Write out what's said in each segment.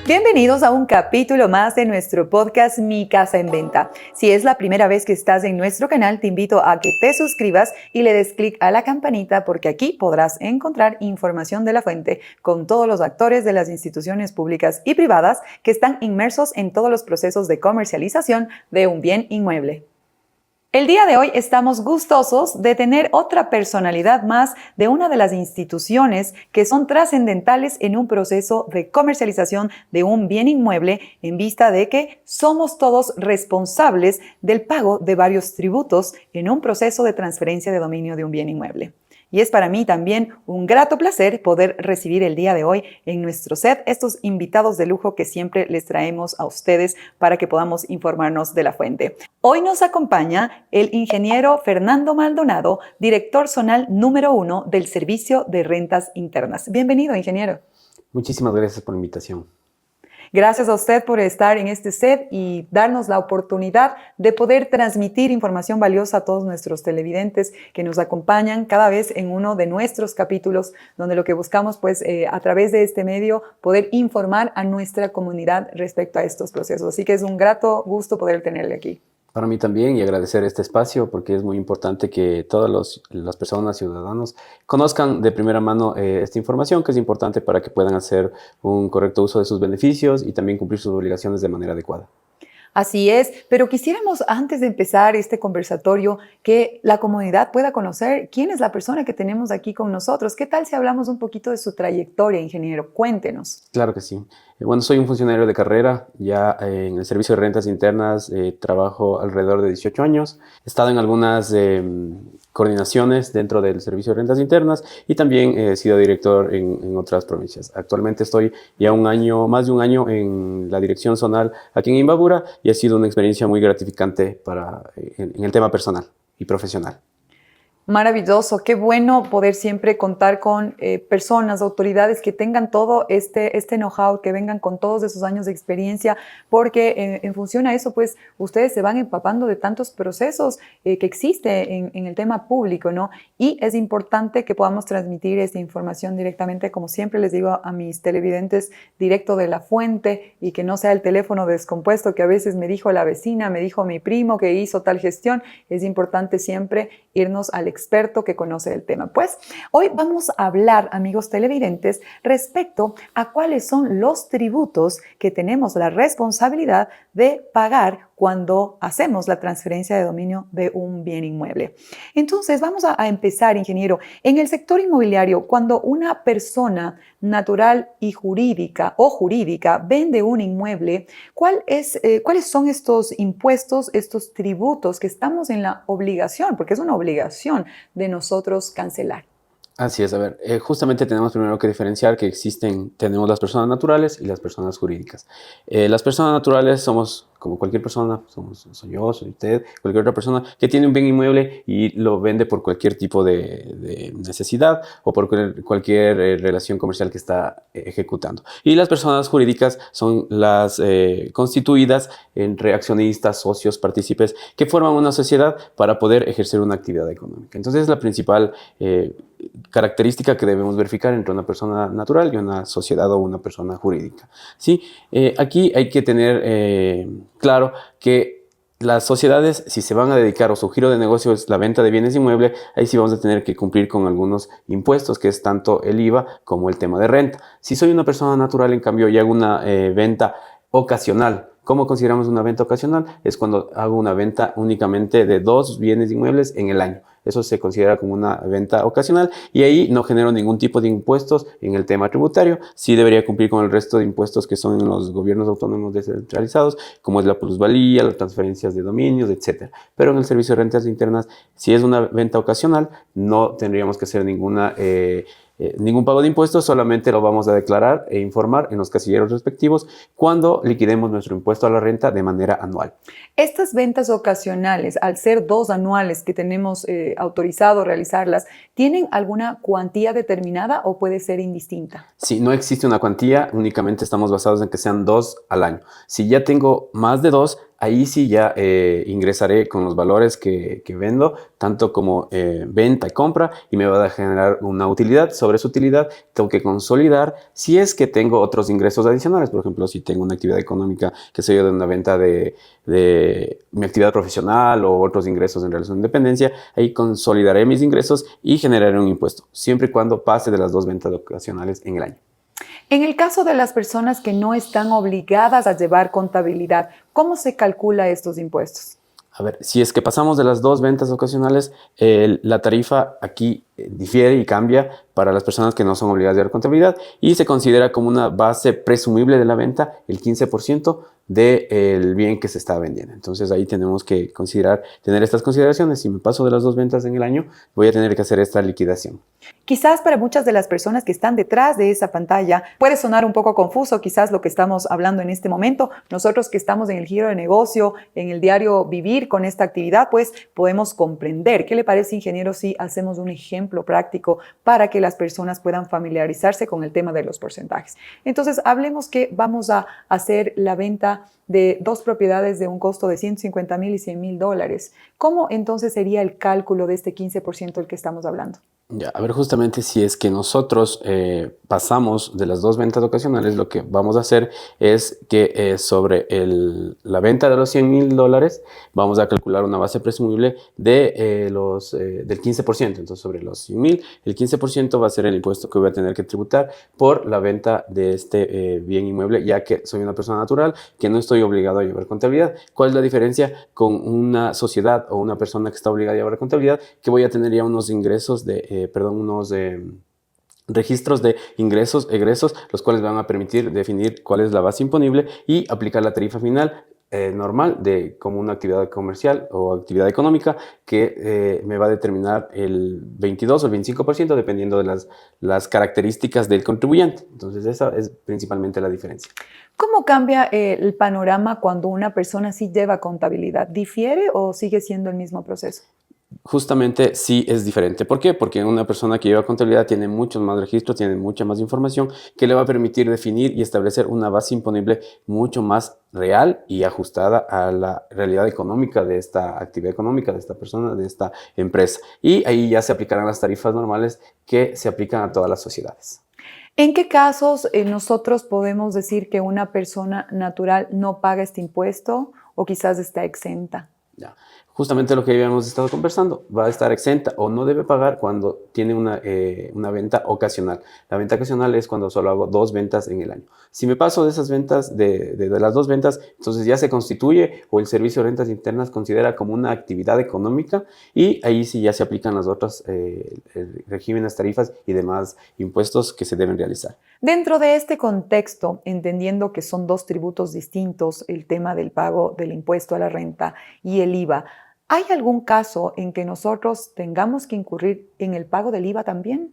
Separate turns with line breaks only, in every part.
Bienvenidos a un capítulo más de nuestro podcast Mi Casa en Venta. Si es la primera vez que estás en nuestro canal, te invito a que te suscribas y le des clic a la campanita porque aquí podrás encontrar información de la fuente con todos los actores de las instituciones públicas y privadas que están inmersos en todos los procesos de comercialización de un bien inmueble. El día de hoy estamos gustosos de tener otra personalidad más de una de las instituciones que son trascendentales en un proceso de comercialización de un bien inmueble en vista de que somos todos responsables del pago de varios tributos en un proceso de transferencia de dominio de un bien inmueble. Y es para mí también un grato placer poder recibir el día de hoy en nuestro set estos invitados de lujo que siempre les traemos a ustedes para que podamos informarnos de la fuente. Hoy nos acompaña el ingeniero Fernando Maldonado, director zonal número 1 del Servicio de Rentas Internas. Bienvenido, ingeniero.
Muchísimas gracias por la invitación.
Gracias a usted por estar en este set y darnos la oportunidad de poder transmitir información valiosa a todos nuestros televidentes que nos acompañan cada vez en uno de nuestros capítulos, donde lo que buscamos, pues, a través de este medio, poder informar a nuestra comunidad respecto a estos procesos. Así que es un grato gusto poder tenerle aquí.
Para mí también, y agradecer este espacio porque es muy importante que todas las personas, ciudadanos, conozcan de primera mano esta información que es importante para que puedan hacer un correcto uso de sus beneficios y también cumplir sus obligaciones de manera adecuada.
Así es, pero quisiéramos antes de empezar este conversatorio que la comunidad pueda conocer quién es la persona que tenemos aquí con nosotros. ¿Qué tal si hablamos un poquito de su trayectoria, ingeniero? Cuéntenos.
Claro que sí. Bueno, soy un funcionario de carrera, ya en el Servicio de Rentas Internas trabajo alrededor de 18 años. He estado en algunas coordinaciones dentro del Servicio de Rentas Internas y también he sido director en otras provincias. Actualmente estoy ya más de un año en la dirección zonal aquí en Imbabura y ha sido una experiencia muy gratificante en el tema personal y profesional.
Maravilloso, qué bueno poder siempre contar con personas, autoridades que tengan todo este know-how, que vengan con todos esos años de experiencia, porque en función a eso, pues, ustedes se van empapando de tantos procesos que existe en el tema público, ¿no? Y es importante que podamos transmitir esta información directamente, como siempre les digo a mis televidentes, directo de la fuente y que no sea el teléfono descompuesto que a veces me dijo la vecina, me dijo mi primo que hizo tal gestión. Es importante siempre irnos al experto que conoce el tema. Pues hoy vamos a hablar, amigos televidentes, respecto a cuáles son los tributos que tenemos la responsabilidad de pagar cuando hacemos la transferencia de dominio de un bien inmueble. Entonces, vamos a empezar, ingeniero. En el sector inmobiliario, cuando una persona natural y jurídica vende un inmueble, ¿cuáles son estos impuestos, estos tributos que estamos en la obligación? Porque es una obligación de nosotros cancelar.
Así es, a ver, justamente tenemos primero que diferenciar que tenemos las personas naturales y las personas jurídicas. Las personas naturales somos como cualquier persona, soy yo, soy usted, cualquier otra persona que tiene un bien inmueble y lo vende por cualquier tipo de necesidad o por cualquier relación comercial que está ejecutando. Y las personas jurídicas son las constituidas entre accionistas, socios, partícipes que forman una sociedad para poder ejercer una actividad económica. Entonces es la principal característica que debemos verificar entre una persona natural y una sociedad o una persona jurídica. ¿Sí? Aquí hay que tener claro que las sociedades, si se van a dedicar o su giro de negocio es la venta de bienes inmuebles, ahí sí vamos a tener que cumplir con algunos impuestos, que es tanto el IVA como el tema de renta. Si soy una persona natural, en cambio, y hago una venta ocasional. ¿Cómo consideramos una venta ocasional? Es cuando hago una venta únicamente de 2 bienes inmuebles en el año. Eso se considera como una venta ocasional y ahí no genero ningún tipo de impuestos en el tema tributario. Sí debería cumplir con el resto de impuestos que son en los gobiernos autónomos descentralizados, como es la plusvalía, las transferencias de dominios, etc. Pero en el Servicio de Rentas Internas, si es una venta ocasional, no tendríamos que hacer ningún pago de impuestos, solamente lo vamos a declarar e informar en los casilleros respectivos cuando liquidemos nuestro impuesto a la renta de manera anual.
Estas ventas ocasionales, al ser 2 anuales que tenemos autorizado realizarlas, ¿tienen alguna cuantía determinada o puede ser indistinta?
Sí, no existe una cuantía, únicamente estamos basados en que sean 2 al año. Si ya tengo más de 2, ahí sí ya ingresaré con los valores que vendo, tanto como venta y compra, y me va a generar una utilidad. Sobre esa utilidad tengo que consolidar si es que tengo otros ingresos adicionales. Por ejemplo, si tengo una actividad económica, que sé yo, de una venta de mi actividad profesional o otros ingresos en relación de dependencia, ahí consolidaré mis ingresos y generaré un impuesto, siempre y cuando pase de las 2 ventas ocasionales en el año.
En el caso de las personas que no están obligadas a llevar contabilidad, ¿cómo se calcula estos impuestos?
A ver, si es que pasamos de las 2 ventas ocasionales, la tarifa aquí difiere y cambia para las personas que no son obligadas a llevar contabilidad y se considera como una base presumible de la venta el 15% del bien que se está vendiendo. Entonces ahí tenemos que tener estas consideraciones. Si me paso de las 2 ventas en el año, voy a tener que hacer esta liquidación.
Quizás para muchas de las personas que están detrás de esa pantalla puede sonar un poco confuso quizás lo que estamos hablando en este momento. Nosotros que estamos en el giro de negocio, en el diario vivir con esta actividad, pues podemos comprender. ¿Qué le parece, ingeniero, si hacemos un ejemplo práctico para que las personas puedan familiarizarse con el tema de los porcentajes? Entonces, hablemos que vamos a hacer la venta de 2 propiedades de un costo de $150,000 y $100,000. ¿Cómo entonces sería el cálculo de este 15% del que estamos hablando?
Ya, a ver, justamente si es que nosotros pasamos de las 2 ventas ocasionales, lo que vamos a hacer es que sobre la venta de los $100,000 vamos a calcular una base presumible del 15%. Entonces, sobre los 100,000, el 15% va a ser el impuesto que voy a tener que tributar por la venta de este bien inmueble, ya que soy una persona natural que no estoy obligado a llevar contabilidad. ¿Cuál es la diferencia con una sociedad o una persona que está obligada a llevar contabilidad? Que voy a tener ya unos ingresos unos registros de ingresos, egresos, los cuales van a permitir definir cuál es la base imponible y aplicar la tarifa final normal como una actividad comercial o actividad económica que me va a determinar el 22 o el 25% dependiendo de las características del contribuyente. Entonces esa es principalmente la diferencia.
¿Cómo cambia el panorama cuando una persona sí lleva contabilidad? ¿Difiere o sigue siendo el mismo proceso?
Justamente sí es diferente. ¿Por qué? Porque una persona que lleva contabilidad tiene muchos más registros, tiene mucha más información que le va a permitir definir y establecer una base imponible mucho más real y ajustada a la realidad económica de esta actividad económica, de esta persona, de esta empresa. Y ahí ya se aplicarán las tarifas normales que se aplican a todas las sociedades.
¿En qué casos nosotros podemos decir que una persona natural no paga este impuesto o quizás está exenta?
Ya. Justamente lo que habíamos estado conversando, va a estar exenta o no debe pagar cuando tiene una venta ocasional. La venta ocasional es cuando solo hago 2 ventas en el año. Si me paso de esas ventas, de las 2 ventas, entonces ya se constituye o el Servicio de Rentas Internas considera como una actividad económica y ahí sí ya se aplican las otras regímenes, tarifas y demás impuestos que se deben realizar.
Dentro de este contexto, entendiendo que son 2 tributos distintos, el tema del pago del impuesto a la renta y el IVA, ¿hay algún caso en que nosotros tengamos que incurrir en el pago del IVA también?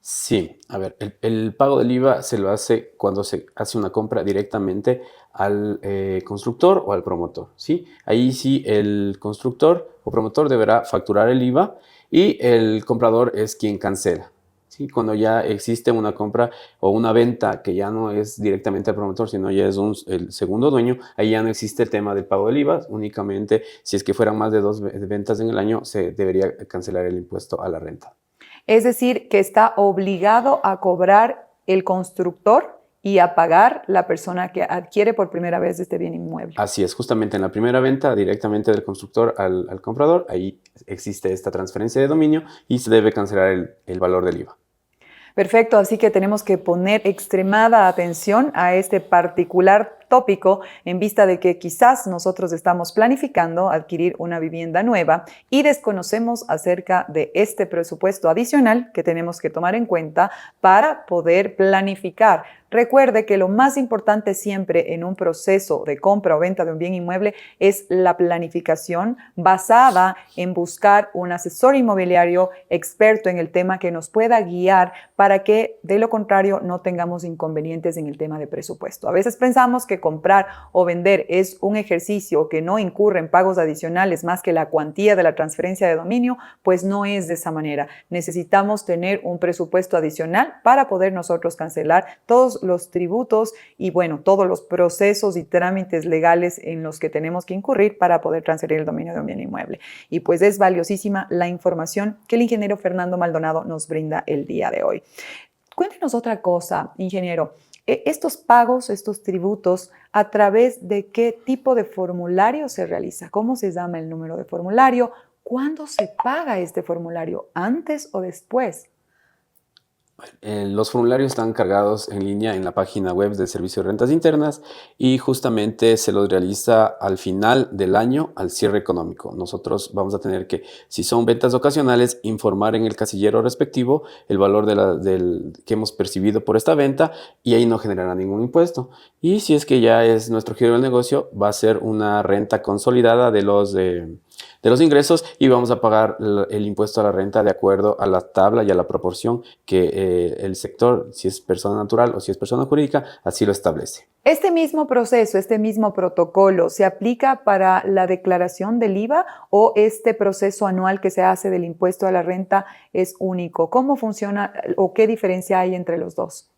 Sí, a ver, el pago del IVA se lo hace cuando se hace una compra directamente al constructor o al promotor, ¿sí? Ahí sí el constructor o promotor deberá facturar el IVA y el comprador es quien cancela. ¿Sí? Cuando ya existe una compra o una venta que ya no es directamente al promotor, sino ya es el segundo dueño, ahí ya no existe el tema del pago del IVA, únicamente si es que fueran más de 2 ventas en el año, se debería cancelar el impuesto a la renta.
Es decir, que está obligado a cobrar el constructor y a pagar la persona que adquiere por primera vez este bien inmueble.
Así es, justamente en la primera venta directamente del constructor al comprador, ahí existe esta transferencia de dominio y se debe cancelar el valor del IVA.
Perfecto, así que tenemos que poner extremada atención a este particular tópico en vista de que quizás nosotros estamos planificando adquirir una vivienda nueva y desconocemos acerca de este presupuesto adicional que tenemos que tomar en cuenta para poder planificar. Recuerde que lo más importante siempre en un proceso de compra o venta de un bien inmueble es la planificación basada en buscar un asesor inmobiliario experto en el tema que nos pueda guiar para que de lo contrario no tengamos inconvenientes en el tema de presupuesto. A veces pensamos que que comprar o vender es un ejercicio que no incurre en pagos adicionales más que la cuantía de la transferencia de dominio, pues no es de esa manera. Necesitamos tener un presupuesto adicional para poder nosotros cancelar todos los tributos y bueno, todos los procesos y trámites legales en los que tenemos que incurrir para poder transferir el dominio de un bien inmueble. Y pues es valiosísima la información que el ingeniero Fernando Maldonado nos brinda el día de hoy. Cuéntenos otra cosa, ingeniero. Estos pagos, estos tributos, ¿a través de qué tipo de formulario se realiza? ¿Cómo se llama el número de formulario? ¿Cuándo se paga este formulario? ¿Antes o después?
Los formularios están cargados en línea en la página web del Servicio de Rentas Internas y justamente se los realiza al final del año, al cierre económico. Nosotros vamos a tener que, si son ventas ocasionales, informar en el casillero respectivo el valor que hemos percibido por esta venta y ahí no generará ningún impuesto. Y si es que ya es nuestro giro del negocio, va a ser una renta consolidada de los ingresos y vamos a pagar el impuesto a la renta de acuerdo a la tabla y a la proporción que el sector, si es persona natural o si es persona jurídica, así lo establece.
¿Este mismo proceso, este mismo protocolo se aplica para la declaración del IVA o este proceso anual que se hace del impuesto a la renta es único? ¿Cómo funciona o qué diferencia hay entre los dos?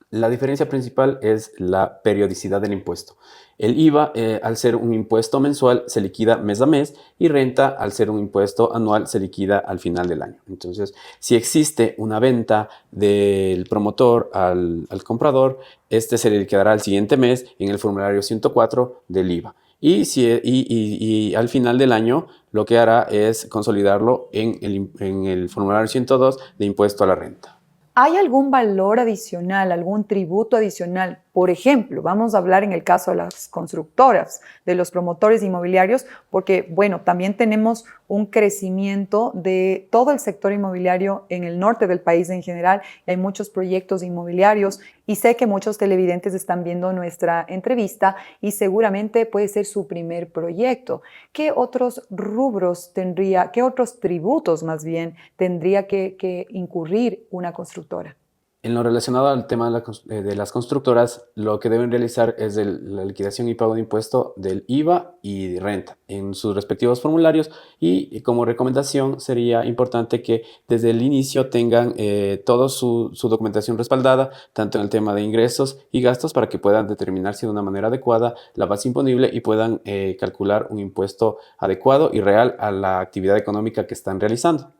La diferencia principal es la periodicidad del impuesto. El IVA, al ser un impuesto mensual, se liquida mes a mes y renta, al ser un impuesto anual, se liquida al final del año. Entonces, si existe una venta del promotor al comprador, este se le liquidará al siguiente mes en el formulario 104 del IVA. Y al final del año, lo que hará es consolidarlo en el formulario 102 de impuesto a la renta.
¿Hay algún valor adicional, algún tributo adicional? Por ejemplo, vamos a hablar en el caso de las constructoras, de los promotores inmobiliarios, porque, bueno, también tenemos un crecimiento de todo el sector inmobiliario en el norte del país en general. Hay muchos proyectos inmobiliarios y sé que muchos televidentes están viendo nuestra entrevista y seguramente puede ser su primer proyecto. ¿Qué otros rubros tendría, qué otros tributos más bien tendría que incurrir una constructora?
En lo relacionado al tema de las constructoras, lo que deben realizar es la liquidación y pago de impuesto del IVA y de renta en sus respectivos formularios y como recomendación sería importante que desde el inicio tengan toda su documentación respaldada, tanto en el tema de ingresos y gastos, para que puedan determinarse de una manera adecuada la base imponible y puedan calcular un impuesto adecuado y real a la actividad económica que están realizando.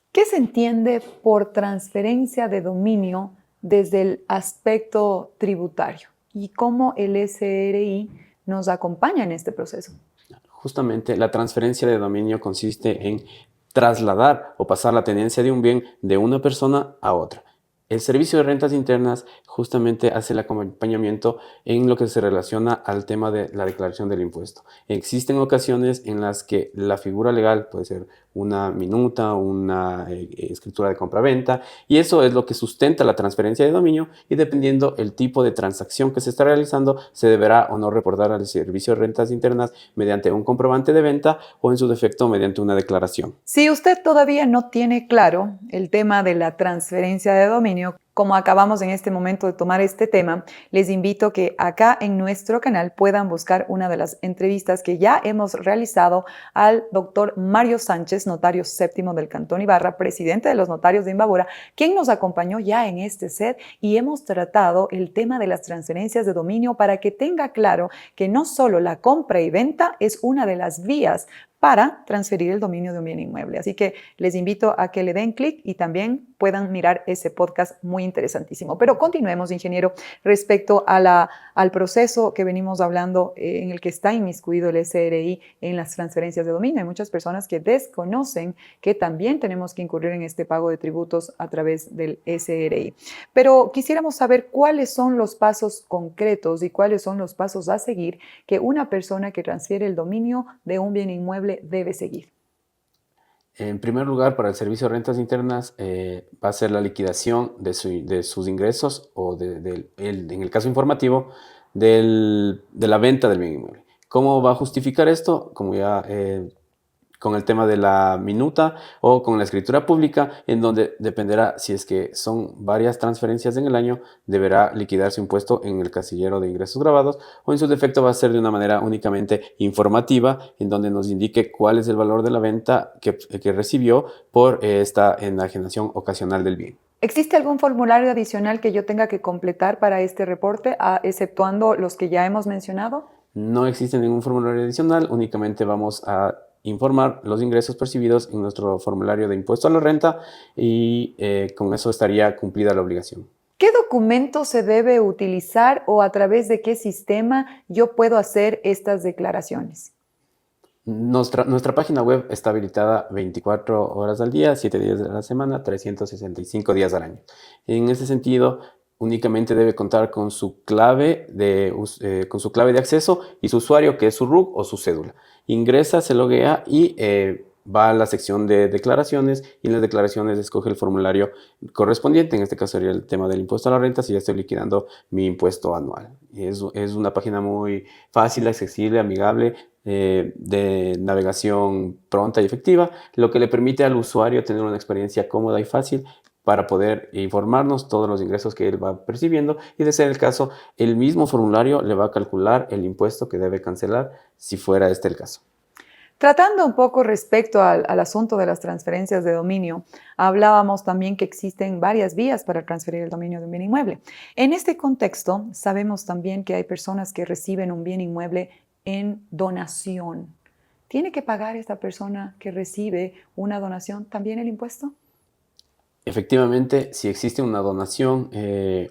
¿Qué se entiende por transferencia de dominio desde el aspecto tributario? ¿Y cómo el SRI nos acompaña en este proceso?
Justamente la transferencia de dominio consiste en trasladar o pasar la tenencia de un bien de una persona a otra. El Servicio de Rentas Internas justamente hace el acompañamiento en lo que se relaciona al tema de la declaración del impuesto. Existen ocasiones en las que la figura legal puede ser una minuta, una escritura de compraventa, y eso es lo que sustenta la transferencia de dominio, y dependiendo el tipo de transacción que se está realizando, se deberá o no reportar al Servicio de Rentas Internas mediante un comprobante de venta o en su defecto mediante una declaración.
Si usted todavía no tiene claro el tema de la transferencia de dominio, como acabamos en este momento de tomar este tema, les invito que acá en nuestro canal puedan buscar una de las entrevistas que ya hemos realizado al doctor Mario Sánchez, notario séptimo del Cantón Ibarra, presidente de los notarios de Imbabura, quien nos acompañó ya en este set y hemos tratado el tema de las transferencias de dominio para que tenga claro que no solo la compra y venta es una de las vías para transferir el dominio de un bien inmueble. Así que les invito a que le den clic y también puedan mirar ese podcast muy interesantísimo. Pero continuemos, ingeniero, respecto a al proceso que venimos hablando en el que está inmiscuido el SRI en las transferencias de dominio. Hay muchas personas que desconocen que también tenemos que incurrir en este pago de tributos a través del SRI. Pero quisiéramos saber cuáles son los pasos concretos y cuáles son los pasos a seguir que una persona que transfiere el dominio de un bien inmueble debe seguir.
En primer lugar, para el Servicio de Rentas Internas va a ser la liquidación de sus ingresos o en el caso informativo de la venta del bien inmueble. ¿Cómo va a justificar esto? Como ya con el tema de la minuta o con la escritura pública, en donde dependerá si es que son varias transferencias en el año, deberá liquidar su impuesto en el casillero de ingresos grabados, o en su defecto va a ser de una manera únicamente informativa, en donde nos indique cuál es el valor de la venta que recibió por esta enajenación ocasional del bien.
¿Existe algún formulario adicional que yo tenga que completar para este reporte, exceptuando los que ya hemos mencionado?
No existe ningún formulario adicional, únicamente vamos a informar los ingresos percibidos en nuestro formulario de impuesto a la renta y con eso estaría cumplida la obligación.
¿Qué documento se debe utilizar o a través de qué sistema yo puedo hacer estas declaraciones?
Nuestra página web está habilitada 24 horas al día, 7 días de la semana, 365 días al año. En ese sentido, únicamente debe contar con su clave de acceso y su usuario, que es su RUC o su cédula. Ingresa, se loguea y va a la sección de declaraciones, y en las declaraciones escoge el formulario correspondiente. En este caso sería el tema del impuesto a la renta, si ya estoy liquidando mi impuesto anual. Es una página muy fácil, accesible, amigable, de navegación pronta y efectiva, lo que le permite al usuario tener una experiencia cómoda y fácil para poder informarnos todos los ingresos que él va percibiendo, y de ser el caso, el mismo formulario le va a calcular el impuesto que debe cancelar si fuera este el caso.
Tratando un poco respecto al asunto de las transferencias de dominio, hablábamos también que existen varias vías para transferir el dominio de un bien inmueble. En este contexto, sabemos también que hay personas que reciben un bien inmueble en donación. ¿Tiene que pagar esta persona que recibe una donación también el impuesto?
Efectivamente, si existe una donación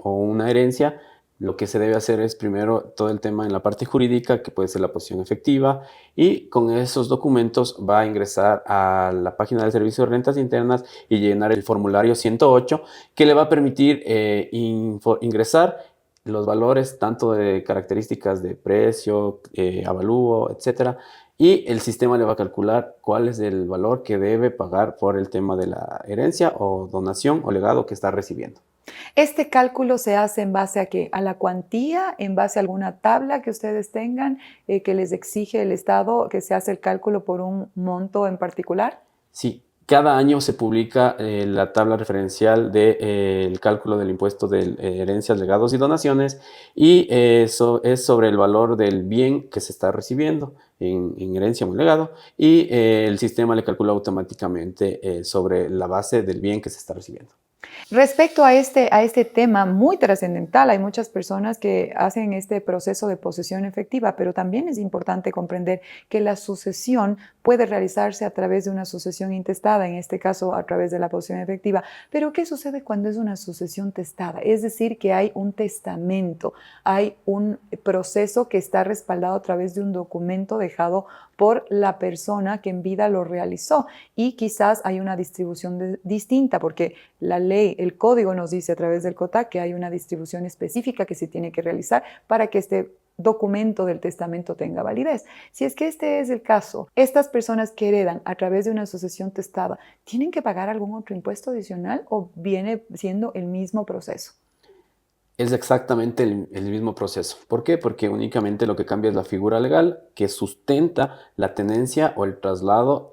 o una herencia, lo que se debe hacer es primero todo el tema en la parte jurídica, que puede ser la posición efectiva, y con esos documentos va a ingresar a la página del Servicio de Rentas Internas y llenar el formulario 108, que le va a permitir ingresar los valores tanto de características de precio, avalúo, etcétera, y el sistema le va a calcular cuál es el valor que debe pagar por el tema de la herencia o donación o legado que está recibiendo.
¿Este cálculo se hace en base a qué? ¿A la cuantía? ¿En base a alguna tabla que ustedes tengan que les exige el Estado que se hace el cálculo por un monto en particular?
Sí, cada año se publica la tabla referencial del cálculo del impuesto de herencias, legados y donaciones, y eso es sobre el valor del bien que se está recibiendo en herencia o en legado, y el sistema le calcula automáticamente sobre la base del bien que se está recibiendo.
Respecto a este tema muy trascendental, hay muchas personas que hacen este proceso de posesión efectiva, pero también es importante comprender que la sucesión puede realizarse a través de una sucesión intestada, en este caso a través de la posesión efectiva. Pero ¿qué sucede cuando es una sucesión testada? Es decir, que hay un testamento, hay un proceso que está respaldado a través de un documento dejado por la persona que en vida lo realizó, y quizás hay una distribución distinta, porque la ley, el código nos dice a través del COTAC que hay una distribución específica que se tiene que realizar para que este documento del testamento tenga validez. Si es que este es el caso, estas personas que heredan a través de una sucesión testada, ¿tienen que pagar algún otro impuesto adicional o viene siendo el mismo proceso?
Es exactamente el mismo proceso. ¿Por qué? Porque únicamente lo que cambia es la figura legal que sustenta la tenencia o el traslado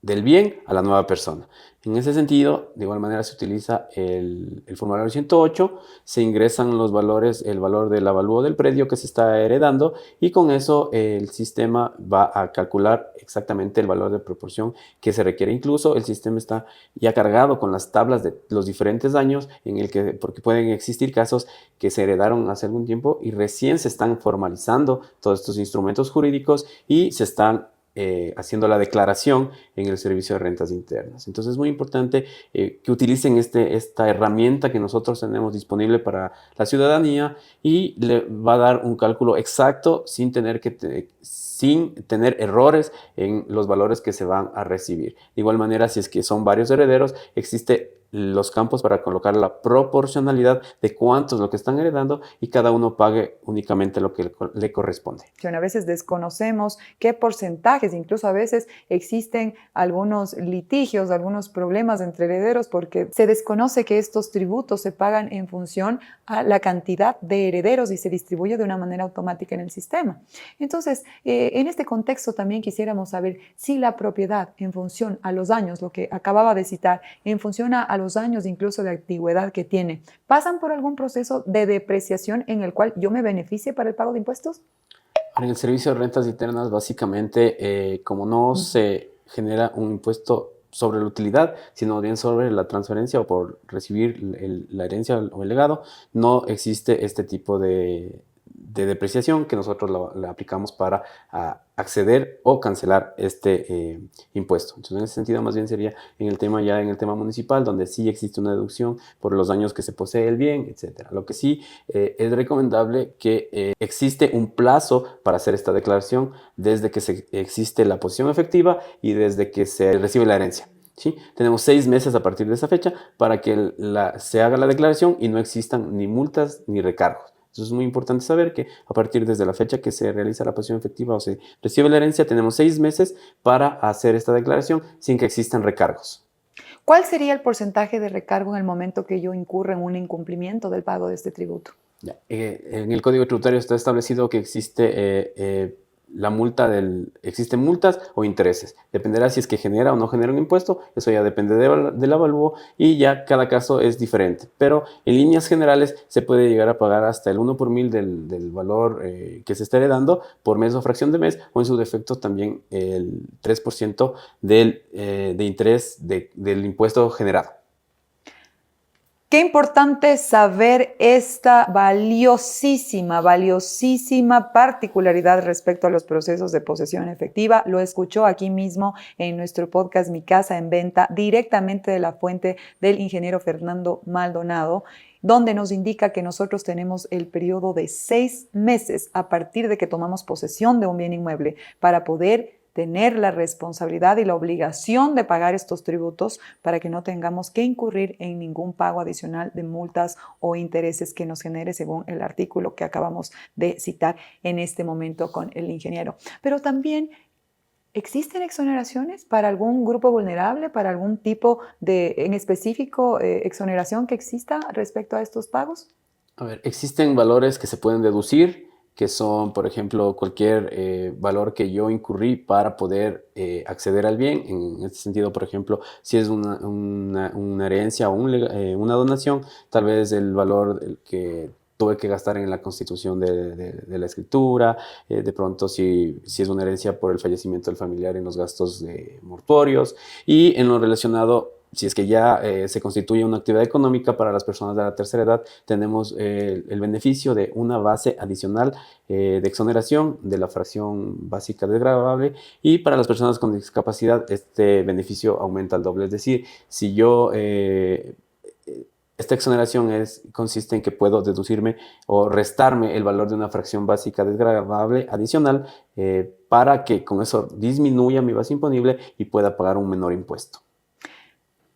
del bien a la nueva persona. En ese sentido, de igual manera se utiliza el formulario 108, se ingresan los valores, el valor del avalúo del predio que se está heredando, y con eso el sistema va a calcular exactamente el valor de proporción que se requiere. Incluso el sistema está ya cargado con las tablas de los diferentes años porque pueden existir casos que se heredaron hace algún tiempo y recién se están formalizando todos estos instrumentos jurídicos y se están haciendo la declaración en el Servicio de Rentas Internas. Entonces es muy importante que utilicen esta herramienta que nosotros tenemos disponible para la ciudadanía, y le va a dar un cálculo exacto sin tener errores en los valores que se van a recibir. De igual manera, si es que son varios herederos, existe los campos para colocar la proporcionalidad de cuánto es lo que están heredando y cada uno pague únicamente lo que le corresponde.
A veces desconocemos qué porcentajes, incluso a veces existen algunos litigios, algunos problemas entre herederos porque se desconoce que estos tributos se pagan en función a la cantidad de herederos y se distribuye de una manera automática en el sistema. Entonces, en este contexto también quisiéramos saber si la propiedad en función a los años, lo que acababa de citar, en función a los años incluso de antigüedad que tiene, ¿pasan por algún proceso de depreciación en el cual yo me beneficie para el pago de impuestos?
En el servicio de rentas internas, básicamente, como no se genera un impuesto sobre la utilidad, sino bien sobre la transferencia o por recibir la herencia o el legado, no existe este tipo de depreciación que nosotros la aplicamos para acceder o cancelar este impuesto. Entonces, en ese sentido, más bien sería en el tema municipal, donde sí existe una deducción por los años que se posee el bien, etcétera. Lo que sí es recomendable que existe un plazo para hacer esta declaración desde que existe la posición efectiva y desde que se recibe la herencia. ¿Sí? Tenemos 6 meses a partir de esa fecha para que se haga la declaración y no existan ni multas ni recargos. Entonces es muy importante saber que a partir desde la fecha que se realiza la posición efectiva o se recibe la herencia, tenemos 6 meses para hacer esta declaración sin que existan recargos.
¿Cuál sería el porcentaje de recargo en el momento que yo incurra en un incumplimiento del pago de este tributo?
En el Código Tributario está establecido que existe existen multas o intereses. Dependerá si es que genera o no genera un impuesto, eso ya depende del avalúo y ya cada caso es diferente. Pero en líneas generales se puede llegar a pagar hasta el 1 por mil del valor que se está heredando por mes o fracción de mes, o en su defecto también el 3% de interés del impuesto generado.
Qué importante saber esta valiosísima particularidad respecto a los procesos de posesión efectiva. Lo escuchó aquí mismo en nuestro podcast Mi Casa en Venta, directamente de la fuente del ingeniero Fernando Maldonado, donde nos indica que nosotros tenemos el periodo de 6 meses a partir de que tomamos posesión de un bien inmueble para poder tener la responsabilidad y la obligación de pagar estos tributos para que no tengamos que incurrir en ningún pago adicional de multas o intereses que nos genere según el artículo que acabamos de citar en este momento con el ingeniero. Pero también ¿existen exoneraciones para algún grupo vulnerable, para algún tipo de, en específico, exoneración que exista respecto a estos pagos?
A ver, existen valores que se pueden deducir, que son, por ejemplo, cualquier valor que yo incurrí para poder acceder al bien. En este sentido, por ejemplo, si es una herencia o una donación, tal vez el valor que tuve que gastar en la constitución de la escritura, de pronto si es una herencia por el fallecimiento del familiar en los gastos mortuorios, y en lo relacionado, si es que ya se constituye una actividad económica para las personas de la tercera edad, tenemos el beneficio de una base adicional de exoneración de la fracción básica desgravable, y para las personas con discapacidad este beneficio aumenta al doble. Es decir, si yo esta exoneración consiste en que puedo deducirme o restarme el valor de una fracción básica desgravable adicional para que con eso disminuya mi base imponible y pueda pagar un menor impuesto.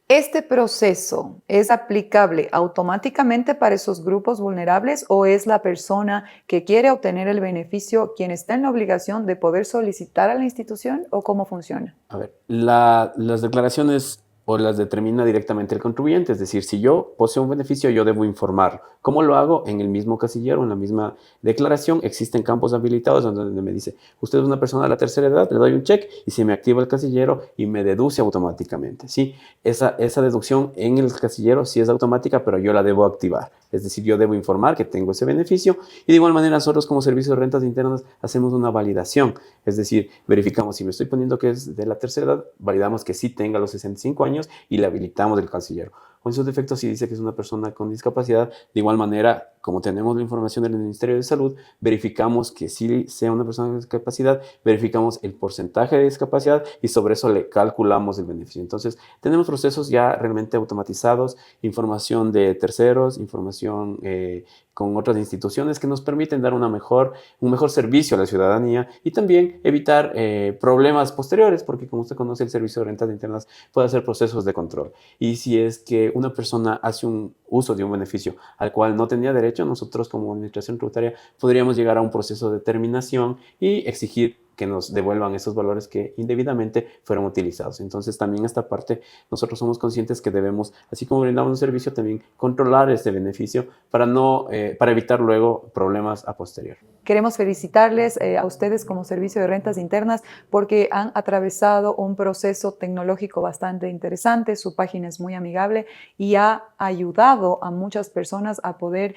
¿Este proceso es aplicable automáticamente para esos grupos vulnerables o es la persona que quiere obtener el beneficio quien está en la obligación de poder solicitar a la institución, o cómo funciona?
A ver, las declaraciones o las determina directamente el contribuyente, es decir, si yo poseo un beneficio, yo debo informarlo. ¿Cómo lo hago? En el mismo casillero, en la misma declaración, existen campos habilitados donde me dice, usted es una persona de la tercera edad, le doy un check y se me activa el casillero y me deduce automáticamente, ¿sí? Esa deducción en el casillero sí es automática, pero yo la debo activar. Es decir, yo debo informar que tengo ese beneficio, y de igual manera nosotros como servicio de rentas internas hacemos una validación. Es decir, verificamos si me estoy poniendo que es de la tercera edad, validamos que sí tenga los 65 años y le habilitamos el casillero. O en sus defectos, si dice que es una persona con discapacidad, de igual manera, como tenemos la información del Ministerio de Salud, verificamos que sí sea una persona con discapacidad, verificamos el porcentaje de discapacidad y sobre eso le calculamos el beneficio. Entonces, tenemos procesos ya realmente automatizados, información de terceros, información con otras instituciones que nos permiten dar un mejor servicio a la ciudadanía y también evitar problemas posteriores, porque como usted conoce, el Servicio de Rentas Internas puede hacer procesos de control. Y si es que una persona hace un uso de un beneficio al cual no tenía derecho, nosotros como Administración Tributaria podríamos llegar a un proceso de determinación y exigir que nos devuelvan esos valores que indebidamente fueron utilizados. Entonces, también esta parte, nosotros somos conscientes que debemos, así como brindamos un servicio, también controlar este beneficio para evitar luego problemas a posterior.
Queremos felicitarles a ustedes como Servicio de Rentas Internas porque han atravesado un proceso tecnológico bastante interesante. Su página es muy amigable y ha ayudado a muchas personas a poder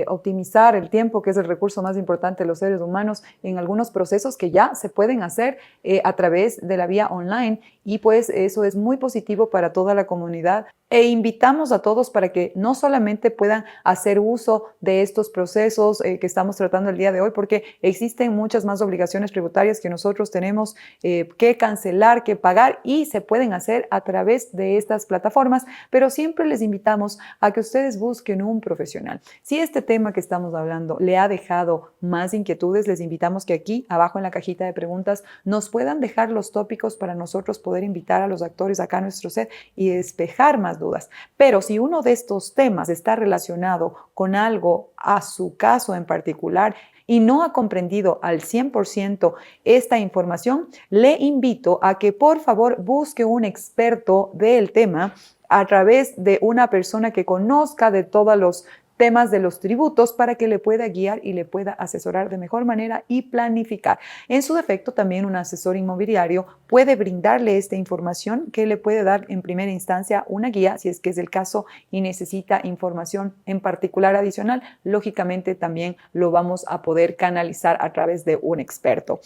optimizar el tiempo, que es el recurso más importante de los seres humanos, en algunos procesos que ya se pueden hacer a través de la vía online, y pues eso es muy positivo para toda la comunidad. E invitamos a todos para que no solamente puedan hacer uso de estos procesos que estamos tratando el día de hoy, porque existen muchas más obligaciones tributarias que nosotros tenemos que cancelar, que pagar, y se pueden hacer a través de estas plataformas, pero siempre les invitamos a que ustedes busquen un profesional. Si este tema que estamos hablando le ha dejado más inquietudes, les invitamos que aquí abajo en la cajita de preguntas nos puedan dejar los tópicos para nosotros poder invitar a los actores acá a nuestro set y despejar más dudas. Pero si uno de estos temas está relacionado con algo a su caso en particular y no ha comprendido al 100% esta información, le invito a que por favor busque un experto del tema a través de una persona que conozca de todos los temas de los tributos para que le pueda guiar y le pueda asesorar de mejor manera y planificar. En su defecto, también un asesor inmobiliario puede brindarle esta información que le puede dar en primera instancia una guía, si es que es el caso y necesita información en particular adicional. Lógicamente, también lo vamos a poder canalizar a través de un experto.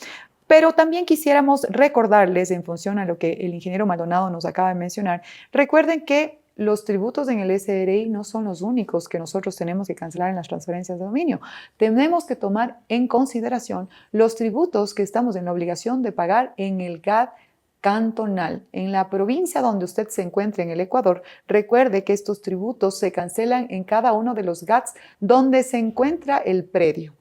Pero también quisiéramos recordarles, en función a lo que el ingeniero Maldonado nos acaba de mencionar, recuerden que los tributos en el SRI no son los únicos que nosotros tenemos que cancelar en las transferencias de dominio. Tenemos que tomar en consideración los tributos que estamos en la obligación de pagar en el GAD cantonal. En la provincia donde usted se encuentre en el Ecuador, recuerde que estos tributos se cancelan en cada uno de los GADs donde se encuentra el predio.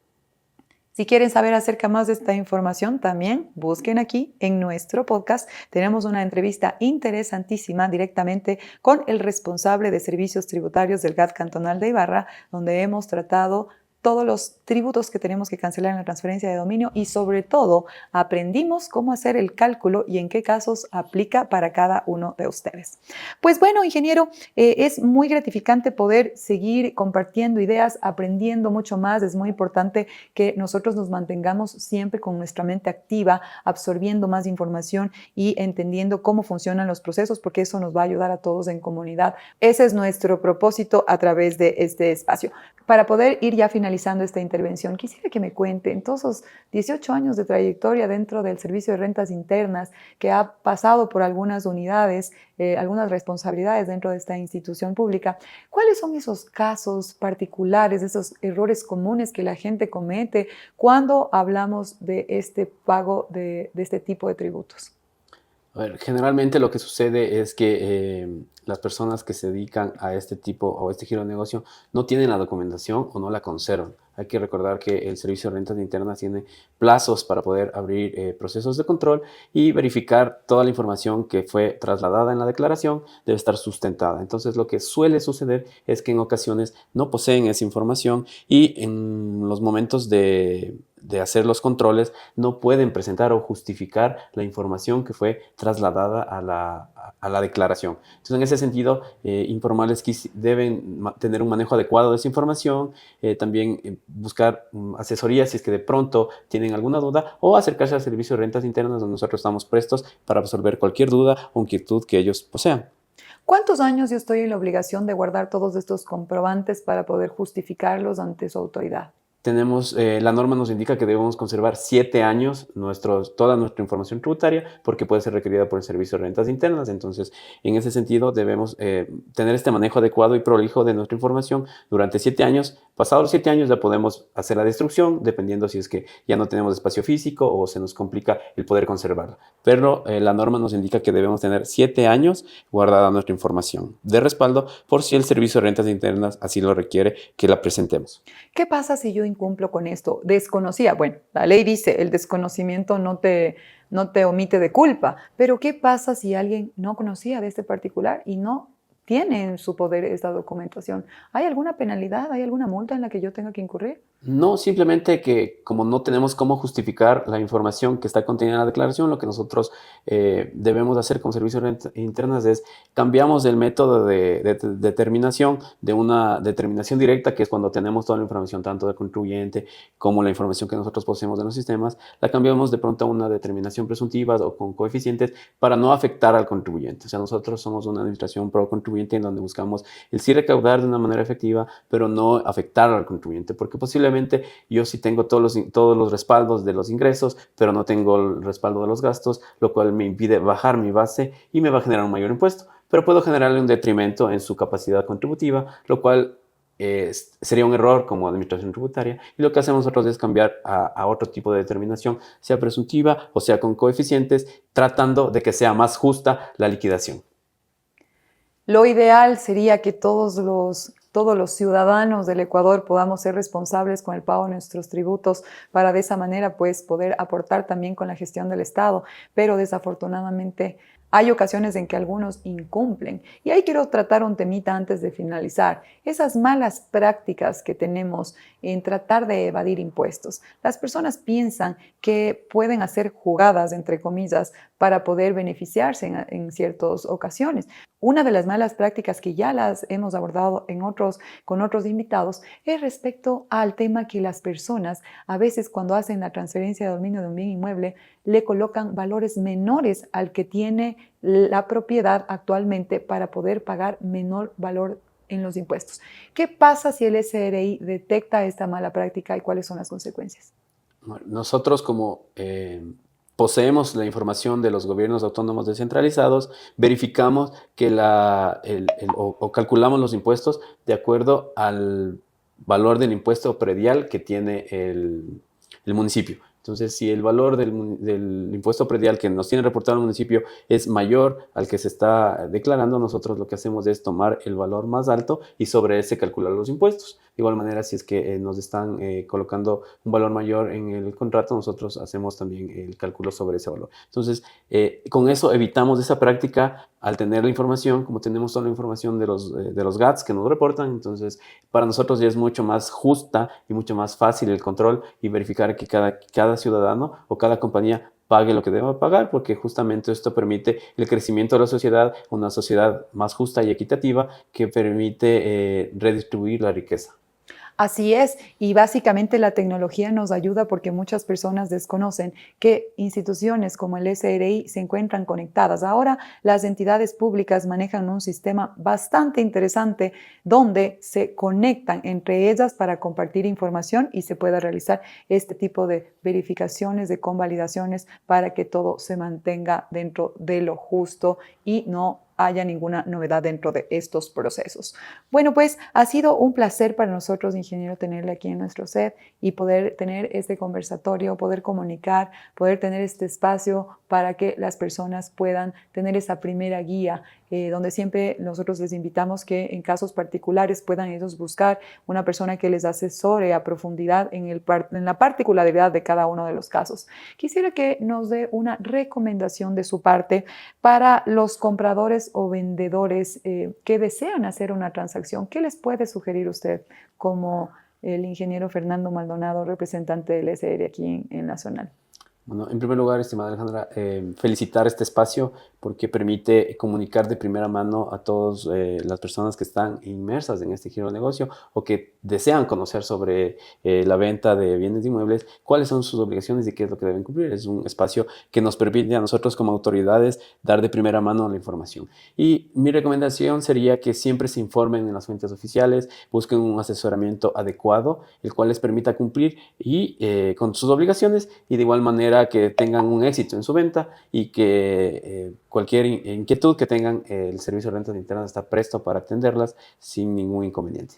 Si quieren saber acerca más de esta información, también busquen aquí en nuestro podcast. Tenemos una entrevista interesantísima directamente con el responsable de servicios tributarios del GAD cantonal de Ibarra, donde hemos tratado todos los tributos que tenemos que cancelar en la transferencia de dominio y sobre todo aprendimos cómo hacer el cálculo y en qué casos aplica para cada uno de ustedes. Pues bueno, ingeniero, es muy gratificante poder seguir compartiendo ideas, aprendiendo mucho más. Es muy importante que nosotros nos mantengamos siempre con nuestra mente activa, absorbiendo más información y entendiendo cómo funcionan los procesos, porque eso nos va a ayudar a todos en comunidad. Ese es nuestro propósito a través de este espacio. Para poder ir ya finalizando esta intervención, quisiera que me cuente, en todos esos 18 años de trayectoria dentro del Servicio de Rentas Internas, que ha pasado por algunas unidades, algunas responsabilidades dentro de esta institución pública, ¿cuáles son esos casos particulares, esos errores comunes que la gente comete cuando hablamos de este pago de este tipo de tributos?
A ver, generalmente lo que sucede es que las personas que se dedican a este tipo o a este giro de negocio no tienen la documentación o no la conservan. Hay que recordar que el Servicio de Rentas Internas tiene plazos para poder abrir procesos de control y verificar toda la información que fue trasladada en la declaración debe estar sustentada. Entonces, lo que suele suceder es que en ocasiones no poseen esa información y en los momentos de hacer los controles no pueden presentar o justificar la información que fue trasladada a la declaración. Entonces, en ese sentido, informales deben tener un manejo adecuado de esa información, también buscar asesoría si es que de pronto tienen alguna duda o acercarse al Servicio de Rentas Internas, donde nosotros estamos prestos para resolver cualquier duda o inquietud que ellos posean.
¿Cuántos años yo estoy en la obligación de guardar todos estos comprobantes para poder justificarlos ante su autoridad?
La norma nos indica que debemos conservar 7 años toda nuestra información tributaria porque puede ser requerida por el Servicio de Rentas Internas. Entonces, en ese sentido, debemos tener este manejo adecuado y prolijo de nuestra información durante 7 años Pasados los 7 años ya podemos hacer la destrucción, dependiendo si es que ya no tenemos espacio físico o se nos complica el poder conservarla. Pero la norma nos indica que debemos tener 7 años guardada nuestra información de respaldo por si el Servicio de Rentas Internas así lo requiere que la presentemos.
¿Qué pasa si yo incumplo con esto? Desconocía. Bueno, la ley dice, el desconocimiento no te omite de culpa, pero ¿qué pasa si alguien no conocía de este particular y no tiene en su poder esta documentación? ¿Hay alguna penalidad? ¿Hay alguna multa en la que yo tenga que incurrir?
No, simplemente que como no tenemos cómo justificar la información que está contenida en la declaración, lo que nosotros debemos hacer como servicios de rentas internas es cambiamos el método de determinación de una determinación directa, que es cuando tenemos toda la información tanto del contribuyente como la información que nosotros poseemos en los sistemas, la cambiamos de pronto a una determinación presuntiva o con coeficientes para no afectar al contribuyente. O sea, nosotros somos una administración pro contribuyente en donde buscamos el sí recaudar de una manera efectiva, pero no afectar al contribuyente, porque posiblemente yo sí tengo todos los respaldos de los ingresos, pero no tengo el respaldo de los gastos, lo cual me impide bajar mi base y me va a generar un mayor impuesto. Pero puedo generarle un detrimento en su capacidad contributiva, lo cual sería un error como administración tributaria. Y lo que hacemos nosotros es cambiar a otro tipo de determinación, sea presuntiva o sea con coeficientes, tratando de que sea más justa la liquidación.
Lo ideal sería que todos los ciudadanos del Ecuador podamos ser responsables con el pago de nuestros tributos para de esa manera pues poder aportar también con la gestión del Estado, pero desafortunadamente hay ocasiones en que algunos incumplen. Y ahí quiero tratar un temita antes de finalizar. Esas malas prácticas que tenemos en tratar de evadir impuestos. Las personas piensan que pueden hacer jugadas, entre comillas, para poder beneficiarse en ciertas ocasiones. Una de las malas prácticas que ya las hemos abordado con otros invitados es respecto al tema que las personas a veces cuando hacen la transferencia de dominio de un bien inmueble le colocan valores menores al que tiene la propiedad actualmente para poder pagar menor valor en los impuestos. ¿Qué pasa si el SRI detecta esta mala práctica y cuáles son las consecuencias?
Nosotros como poseemos la información de los gobiernos autónomos descentralizados, verificamos que o calculamos los impuestos de acuerdo al valor del impuesto predial que tiene el municipio. Entonces, si el valor del impuesto predial que nos tiene reportado el municipio es mayor al que se está declarando, nosotros lo que hacemos es tomar el valor más alto y sobre ese calcular los impuestos. De igual manera, si es que nos están colocando un valor mayor en el contrato, nosotros hacemos también el cálculo sobre ese valor. Entonces, con eso evitamos esa práctica al tener la información, como tenemos toda la información de los GATS que nos reportan, entonces para nosotros ya es mucho más justa y mucho más fácil el control y verificar que cada ciudadano o cada compañía pague lo que deba pagar, porque justamente esto permite el crecimiento de la sociedad, una sociedad más justa y equitativa que permite redistribuir la riqueza.
Así es, y básicamente la tecnología nos ayuda porque muchas personas desconocen que instituciones como el SRI se encuentran conectadas. Ahora las entidades públicas manejan un sistema bastante interesante donde se conectan entre ellas para compartir información y se pueda realizar este tipo de verificaciones, de convalidaciones para que todo se mantenga dentro de lo justo y no haya ninguna novedad dentro de estos procesos. Bueno, pues ha sido un placer para nosotros, ingeniero, tenerle aquí en nuestro set y poder tener este conversatorio, poder comunicar, poder tener este espacio para que las personas puedan tener esa primera guía, donde siempre nosotros les invitamos que en casos particulares puedan ellos buscar una persona que les asesore a profundidad en la particularidad de cada uno de los casos. Quisiera que nos dé una recomendación de su parte para los compradores o vendedores que desean hacer una transacción. ¿Qué les puede sugerir usted como el ingeniero Fernando Maldonado, representante del SR aquí en Nacional?
Bueno, en primer lugar, estimada Alejandra, felicitar este espacio porque permite comunicar de primera mano a todas las personas que están inmersas en este giro de negocio o que desean conocer sobre la venta de bienes inmuebles, cuáles son sus obligaciones y qué es lo que deben cumplir. Es un espacio que nos permite a nosotros como autoridades dar de primera mano la información. Y mi recomendación sería que siempre se informen en las fuentes oficiales, busquen un asesoramiento adecuado, el cual les permita cumplir con sus obligaciones y de igual manera que tengan un éxito en su venta y que cualquier inquietud que tengan, el Servicio de Rentas Internas está presto para atenderlas sin ningún inconveniente.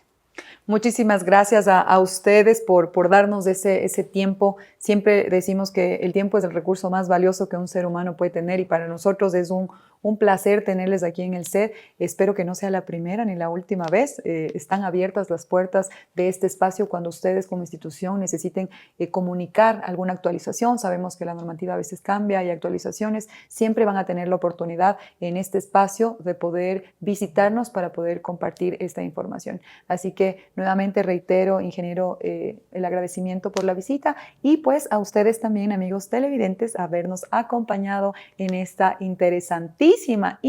Muchísimas gracias a ustedes por darnos ese tiempo. Siempre decimos que el tiempo es el recurso más valioso que un ser humano puede tener y para nosotros es un placer tenerles aquí en el set. Espero que no sea la primera ni la última vez. Están abiertas las puertas de este espacio cuando ustedes como institución necesiten comunicar alguna actualización. Sabemos que la normativa a veces cambia y actualizaciones. Siempre van a tener la oportunidad en este espacio de poder visitarnos para poder compartir esta información. Así que nuevamente reitero, ingeniero, el agradecimiento por la visita y pues a ustedes también, amigos televidentes, habernos acompañado en esta interesantísima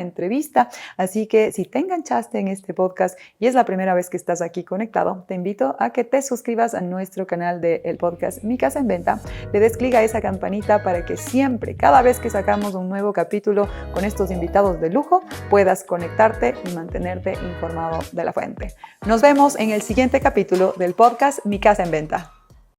entrevista. Así que si te enganchaste en este podcast y es la primera vez que estás aquí conectado, te invito a que te suscribas a nuestro canal del podcast Mi Casa en Venta. Le des clic a esa campanita para que siempre, cada vez que sacamos un nuevo capítulo con estos invitados de lujo, puedas conectarte y mantenerte informado de la fuente. Nos vemos en el siguiente capítulo del podcast Mi Casa en Venta.